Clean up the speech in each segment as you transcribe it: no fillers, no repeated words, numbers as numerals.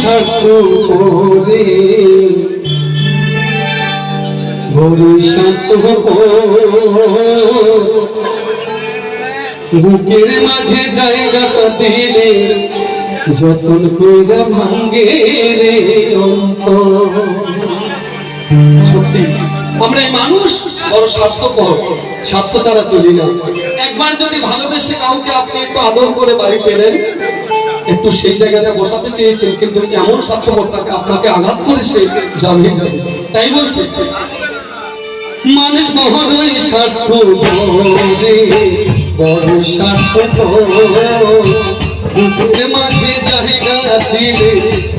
স্বার্থ করে বড়ই স্বার্থ বুকের মাঝে জায়গাটা দিলে যতন কইরা ভাঙ্গে রে অন্তর। সত্যি আমরা এই মানুষ বড় স্বার্থপর, স্বার্থ ছাড়া চলি না। একবার যদি ভালোবেসে কাউকে আপনি একটু আদর করে বাড়ি পেলেন, একটু সেই জায়গাতে বসাতে চেয়েছেন, কিন্তু এমন স্বার্থপর তাকে আপনাকে আঘাত করে সে যাবে। তাই বলছে মানুষ বড়ই স্বার্থপর, বড় স্বার্থপর বুকের মাঝে জায়গা দিলে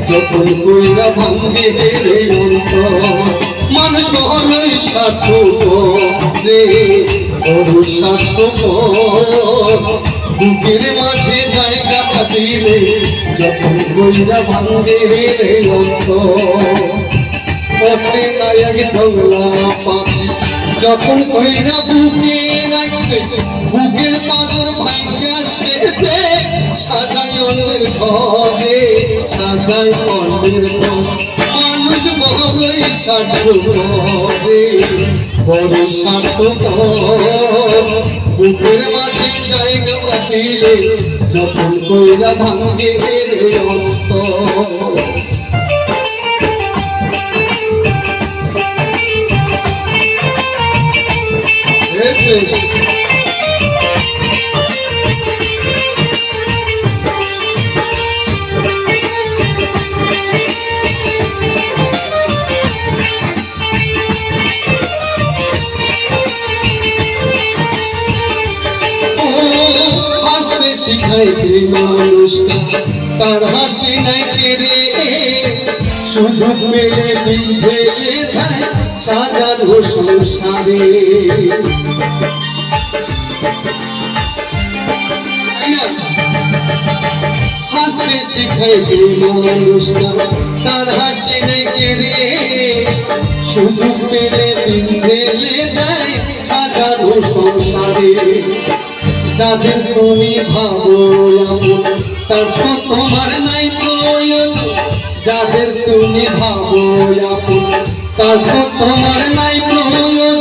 যখন কইরা ভাঙ্গে রে অন্তর। মানুষ বড়ই স্বার্থপর, বড় স্বার্থপর বুকের মাঝে জায়গা দিলে যখন কইরা ভাঙ্গে রে অন্তর। অচেনা এক জংলা পাখি যখন কইরা বুকে রাখছে, বুকের পাগল ভাঙ্গা সেজে সাজাই অন্যের ঘরে, সাজাই অন্যের ঘর। মানুষ বড়ই স্বার্থপর, বড় স্বার্থপর বুকের মাঝে জায়গা দিলে যখন কইরা ভাঙ্গে রে অন্তর। শিখাইছে মানুষটা তার হাসি নাই কেড়ে, সুযোগ পেলে বিষ ঢেলে দেয় সাজানো সংসারে। হাসতে শিখাইছে মানুষটা তার হাসি নাই কেড়ে, সুযোগ পেলে বিষ ঢেলে দেয় সাজানো সংসারে। যাদের তুমি ভাবো তার তো তোমার নাই প্রয়োজন, যাদের তুমি ভাবো তার তো তোমার নাই প্রয়োজন।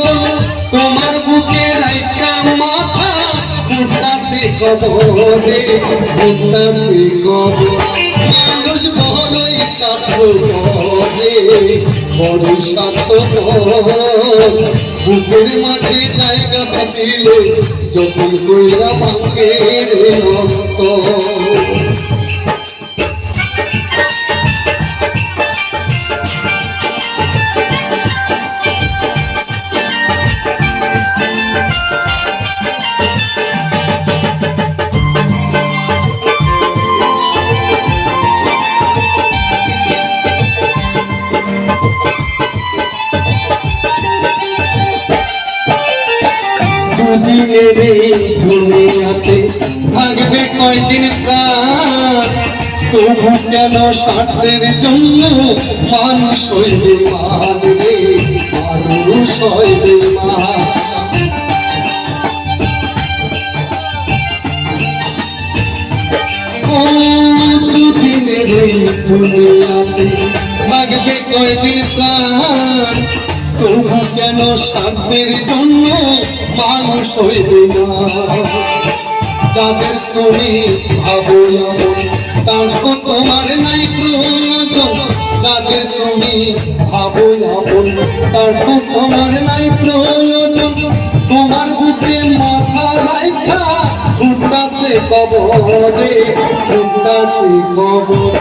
তোমার বুকে রাইখা মাথা ফুটাতে কবরে, ফুটাতে কবর। মানুষ বড়ই স্বার্থপর, বড় স্বার্থপর বুকের মাঝে জায়গা দিলে যখন কইরা ভাঙ্গে রে অন্তর। দুদিনের এই দুনিয়াতে থাকবে কয়দিন প্রাণ, তবু কেন স্বার্থের জন্য মানুষ হইবে মান রে, মানুষ হইবে মান। দুদিনের এই দুনিয়াতে থাকবে কয়দিন প্রাণ, তবু কেন স্বার্থের জন্য মানুষ হইবে না। যাদের তুমি ভাবো তার তো তোমার নাই প্রয়োজন, যাদের তুমি ভাবো তার তো তোমার নাই প্রয়োজন। তোমার বুকে মাথা রাইখা ফুটাছে কবরে, ফুটাছে কবর।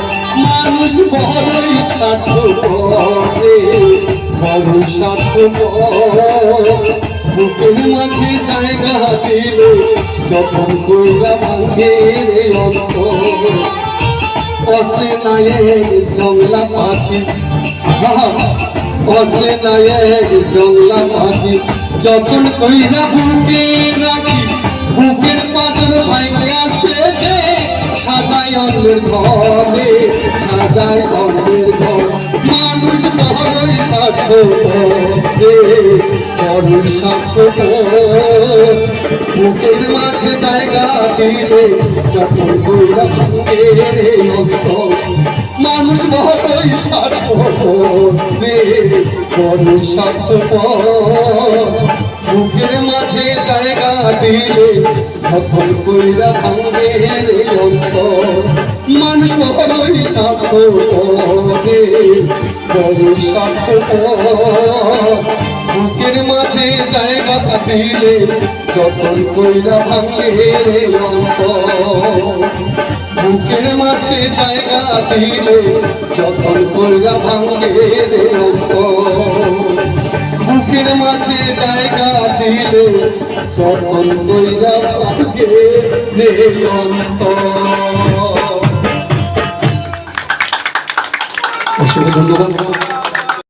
মানুষ বড়ই স্বার্থপর, বড় স্বার্থপর বুকের মাঝে জায়গা দিলে যখন কইরা ভাঙ্গে রে অন্তর। অচেনা এক জংলা পাখি, অচেনা এক জংলা পাখি যখন কইরা বুকে রাখি, বুকের পাগল ভাঙ্গা সেজে সাজাই অন্যের ঘরে, সাজাই অন্যের ঘর। মানুষ বড়ই স্বার্থপর, বড় স্বার্থপর বুকের মাঝে জায়গা দিলে যখন কইরা ভাঙে রে অন্তর মানুষ বড়ই স্বার্থপর রে বড় স্বার্থপর বুকের মাঝে জায়গা দিলে যখন কইরা ভাঙে রে অন্তর মানুষ বড়ই স্বার্থপর রে বড় স্বার্থপর বুকের মাঝে জায়গা দিলে যখন কইরা ভাঙে রে অন্তর বুকের মাঝে জায়গা দিলে যখন কইরা ভাঙে রে অন্তর বুকের মাঝে জায়গা দিলে যখন কইরা ভাঙে রে অন্তর